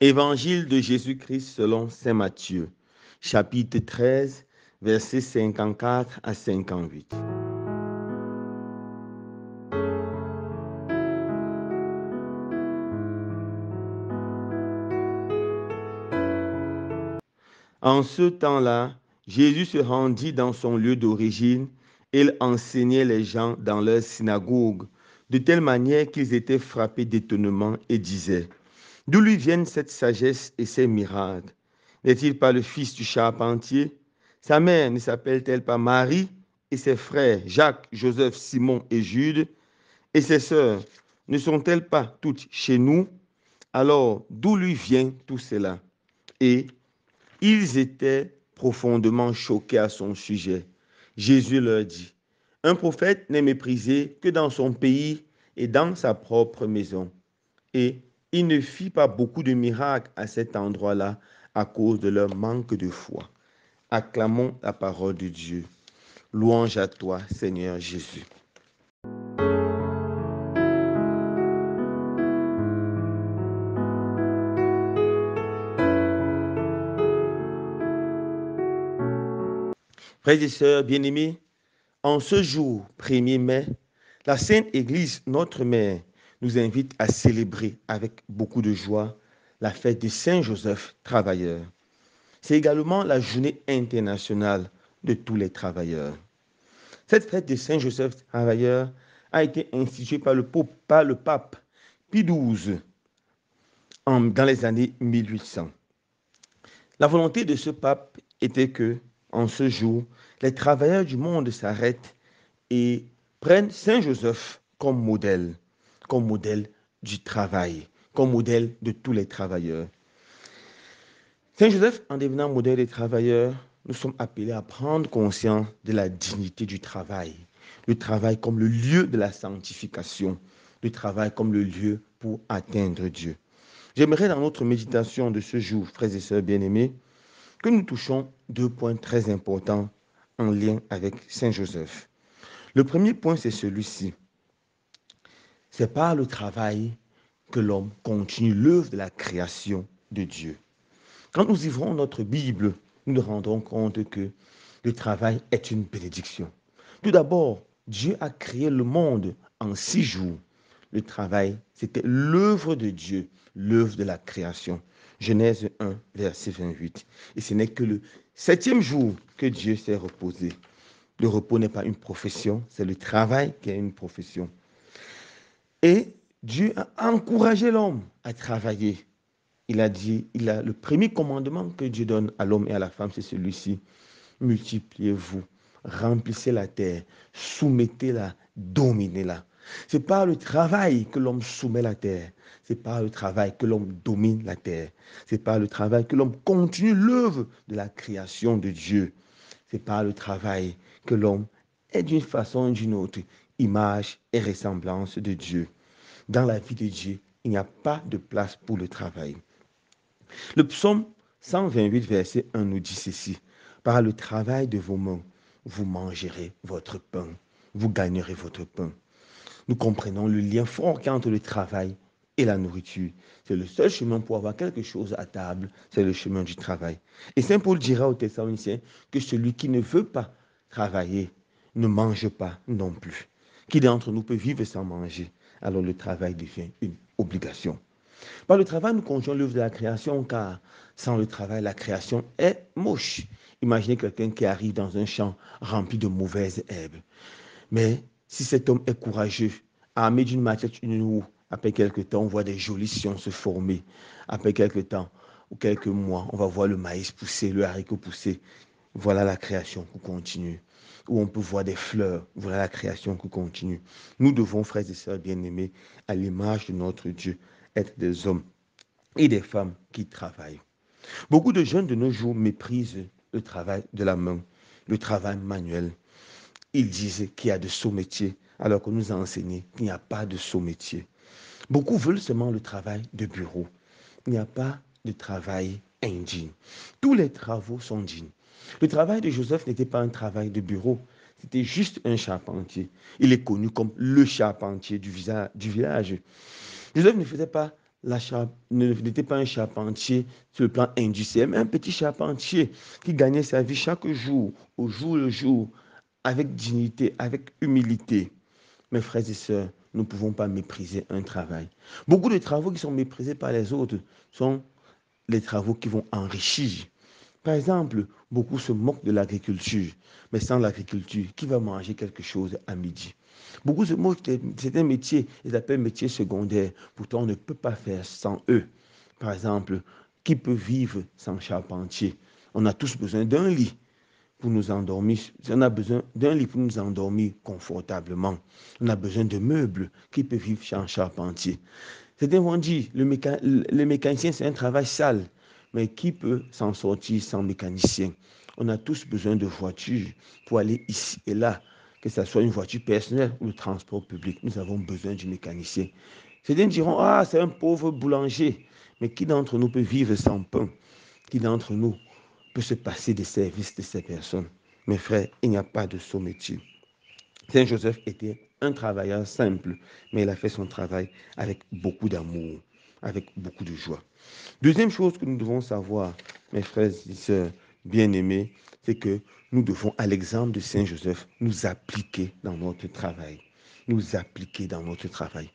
Évangile de Jésus-Christ selon saint Matthieu, chapitre 13, versets 54 à 58. En ce temps-là, Jésus se rendit dans son lieu d'origine et il enseignait les gens dans leur synagogue, de telle manière qu'ils étaient frappés d'étonnement et disaient: d'où lui viennent cette sagesse et ces miracles? N'est-il pas le fils du charpentier? Sa mère ne s'appelle-t-elle pas Marie? Et ses frères, Jacques, Joseph, Simon et Jude? Et ses sœurs, ne sont-elles pas toutes chez nous? Alors, d'où lui vient tout cela? Et ils étaient profondément choqués à son sujet. Jésus leur dit: un prophète n'est méprisé que dans son pays et dans sa propre maison. Et il ne fit pas beaucoup de miracles à cet endroit-là à cause de leur manque de foi. Acclamons la parole de Dieu. Louange à toi, Seigneur Jésus. Frères et sœurs bien-aimés, en ce jour 1er mai, la Sainte Église, notre Mère, nous invite à célébrer avec beaucoup de joie la fête de Saint Joseph travailleur. C'est également la journée internationale de tous les travailleurs. Cette fête de Saint Joseph travailleur a été instituée par le pape Pie XII dans les années 1800. La volonté de ce pape était que, en ce jour, les travailleurs du monde s'arrêtent et prennent Saint Joseph comme modèle du travail, comme modèle de tous les travailleurs. Saint Joseph, en devenant modèle des travailleurs, nous sommes appelés à prendre conscience de la dignité du travail. Le travail comme le lieu de la sanctification, le travail comme le lieu pour atteindre Dieu. J'aimerais dans notre méditation de ce jour, frères et sœurs bien-aimés, que nous touchions deux points très importants en lien avec Saint Joseph. Le premier point, c'est celui-ci. C'est par le travail que l'homme continue l'œuvre de la création de Dieu. Quand nous ouvrons notre Bible, nous nous rendons compte que le travail est une bénédiction. Tout d'abord, Dieu a créé le monde en 6 jours. Le travail, c'était l'œuvre de Dieu, l'œuvre de la création. Genèse 1, verset 28. Et ce n'est que le 7e jour que Dieu s'est reposé. Le repos n'est pas une profession, c'est le travail qui est une profession. Et Dieu a encouragé l'homme à travailler. Il a dit, le premier commandement que Dieu donne à l'homme et à la femme, c'est celui-ci: multipliez-vous, remplissez la terre, soumettez-la, dominez-la. C'est par le travail que l'homme soumet la terre. C'est par le travail que l'homme domine la terre. C'est par le travail que l'homme continue l'œuvre de la création de Dieu. C'est par le travail que l'homme est d'une façon ou d'une autre image et ressemblance de Dieu. Dans la vie de Dieu, il n'y a pas de place pour le travail. Le psaume 128, verset 1 nous dit ceci: par le travail de vos mains, vous mangerez votre pain, vous gagnerez votre pain. Nous comprenons le lien fort qu'il y a entre le travail et la nourriture. C'est le seul chemin pour avoir quelque chose à table, c'est le chemin du travail. Et Saint Paul dira aux Thessaloniciens que celui qui ne veut pas travailler ne mange pas non plus. Qui d'entre nous peut vivre sans manger? Alors le travail devient une obligation. Par le travail, nous conjuguons l'œuvre de la création, car sans le travail, la création est moche. Imaginez quelqu'un qui arrive dans un champ rempli de mauvaises herbes. Mais si cet homme est courageux, armé d'une machette, une roue, après quelques temps, on voit des jolis sillons se former. Après quelques temps ou quelques mois, on va voir le maïs pousser, le haricot pousser. Voilà la création qui continue. Où on peut voir des fleurs, voilà la création qui continue. Nous devons, frères et sœurs bien-aimés, à l'image de notre Dieu, être des hommes et des femmes qui travaillent. Beaucoup de jeunes de nos jours méprisent le travail de la main, le travail manuel. Ils disent qu'il y a de sots métiers, alors qu'on nous a enseigné qu'il n'y a pas de sots métiers. Beaucoup veulent seulement le travail de bureau. Il n'y a pas de travail indigne. Tous les travaux sont dignes. Le travail de Joseph n'était pas un travail de bureau, c'était juste un charpentier. Il est connu comme le charpentier du village. Joseph ne faisait pas n'était pas un charpentier sur le plan industriel, mais un petit charpentier qui gagnait sa vie chaque jour, au jour le jour, avec dignité, avec humilité. Mes frères et sœurs, nous ne pouvons pas mépriser un travail. Beaucoup de travaux qui sont méprisés par les autres sont les travaux qui vont enrichir. Par exemple, beaucoup se moquent de l'agriculture, mais sans l'agriculture, qui va manger quelque chose à midi? Beaucoup se moquent de certains métiers, ils appellent métiers secondaires. Pourtant, on ne peut pas faire sans eux. Par exemple, qui peut vivre sans charpentier? On a tous besoin d'un lit pour nous endormir. On a besoin d'un lit pour nous endormir confortablement. On a besoin de meubles. Qui peut vivre sans charpentier? Certains vont dire, le mécanicien, c'est un travail sale. Mais qui peut s'en sortir sans mécanicien? On a tous besoin de voitures pour aller ici et là, que ce soit une voiture personnelle ou le transport public. Nous avons besoin du mécanicien. Certains diront, ah, c'est un pauvre boulanger. Mais qui d'entre nous peut vivre sans pain? Qui d'entre nous peut se passer des services de ces personnes? Mes frères, il n'y a pas de saut métier. Saint Joseph était un travailleur simple, mais il a fait son travail avec beaucoup d'amour, avec beaucoup de joie. Deuxième chose que nous devons savoir, mes frères et sœurs bien-aimés, c'est que nous devons, à l'exemple de Saint Joseph, nous appliquer dans notre travail. Nous appliquer dans notre travail.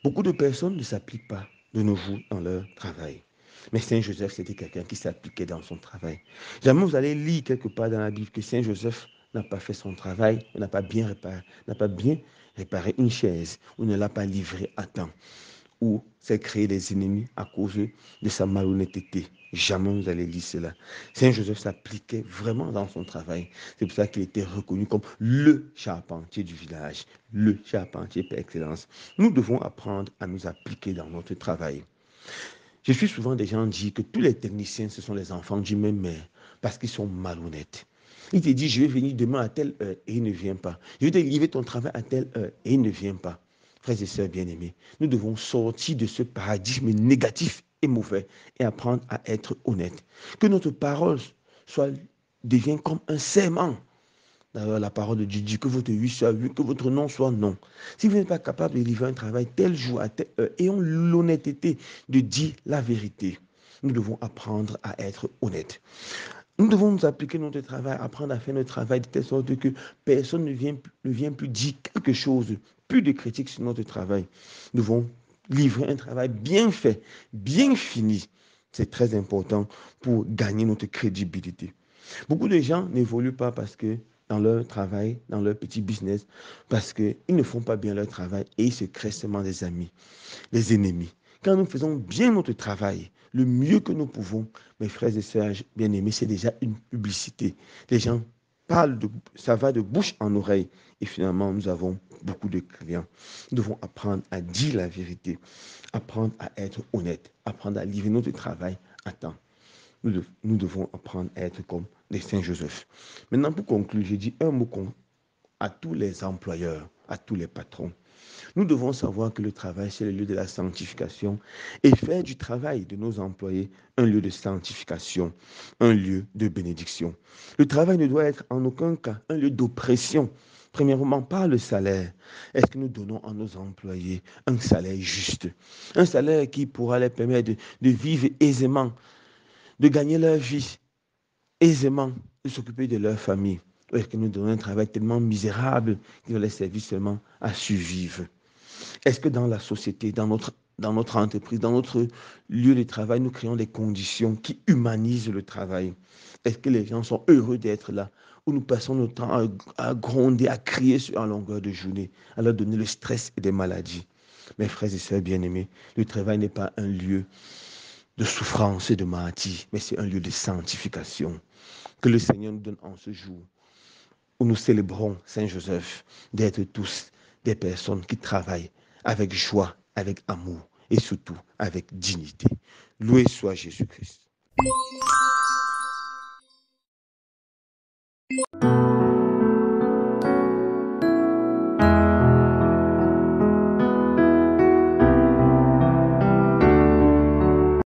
Beaucoup de personnes ne s'appliquent pas de nos jours dans leur travail. Mais Saint Joseph, c'était quelqu'un qui s'appliquait dans son travail. Jamais vous allez lire quelque part dans la Bible que Saint Joseph n'a pas fait son travail, n'a pas bien réparé une chaise, ou ne l'a pas livré à temps, ou s'est créé des ennemis à cause de sa malhonnêteté. Jamais vous allez lire cela. Saint Joseph s'appliquait vraiment dans son travail. C'est pour ça qu'il était reconnu comme le charpentier du village, le charpentier par excellence. Nous devons apprendre à nous appliquer dans notre travail. Je suis souvent des gens dire que tous les techniciens, ce sont les enfants du même mère, parce qu'ils sont malhonnêtes. Il te dit, je vais venir demain à telle heure et il ne vient pas. Je vais te livrer ton travail à telle heure et il ne vient pas. Frères et sœurs bien-aimés, nous devons sortir de ce paradigme négatif et mauvais et apprendre à être honnêtes. Que notre parole devienne comme un serment. D'ailleurs, la parole de Dieu dit que votre oui soit oui, que votre non soit non. Si vous n'êtes pas capable de livrer un travail tel jour, à telle heure, ayons l'honnêteté de dire la vérité. Nous devons apprendre à être honnêtes. Nous devons nous appliquer notre travail, apprendre à faire notre travail de telle sorte que personne ne vient plus dire quelque chose, plus de critiques sur notre travail. Nous devons livrer un travail bien fait, bien fini. C'est très important pour gagner notre crédibilité. Beaucoup de gens n'évoluent pas parce que dans leur travail, dans leur petit business, parce qu'ils ne font pas bien leur travail et ils se créent seulement des amis, des ennemis. Quand nous faisons bien notre travail, le mieux que nous pouvons, mes frères et sœurs bien-aimés, c'est déjà une publicité. Les gens parlent, ça va de bouche en oreille et finalement, nous avons beaucoup de clients. Nous devons apprendre à dire la vérité, apprendre à être honnête, apprendre à livrer notre travail à temps. Nous devons apprendre à être comme les Saint Joseph. Maintenant, pour conclure, j'ai dit un mot à tous les employeurs, à tous les patrons. Nous devons savoir que le travail, c'est le lieu de la sanctification et faire du travail de nos employés un lieu de sanctification, un lieu de bénédiction. Le travail ne doit être en aucun cas un lieu d'oppression. Premièrement, par le salaire. Est-ce que nous donnons à nos employés un salaire juste? Un salaire qui pourra les permettre de vivre aisément, de gagner leur vie aisément, de s'occuper de leur famille. Ou est-ce que nous donnons un travail tellement misérable qu'il va les servir seulement à survivre? Est-ce que dans la société, dans notre entreprise, dans notre lieu de travail, nous créons des conditions qui humanisent le travail? Est-ce que les gens sont heureux d'être là? Ou nous passons notre temps à gronder, à crier en longueur de journée, à leur donner le stress et des maladies? Mes frères et sœurs bien-aimés, le travail n'est pas un lieu de souffrance et de maladie, mais c'est un lieu de sanctification. Que le Seigneur nous donne en ce jour où nous célébrons Saint Joseph d'être tous des personnes qui travaillent avec joie, avec amour et surtout avec dignité. Loué soit Jésus-Christ.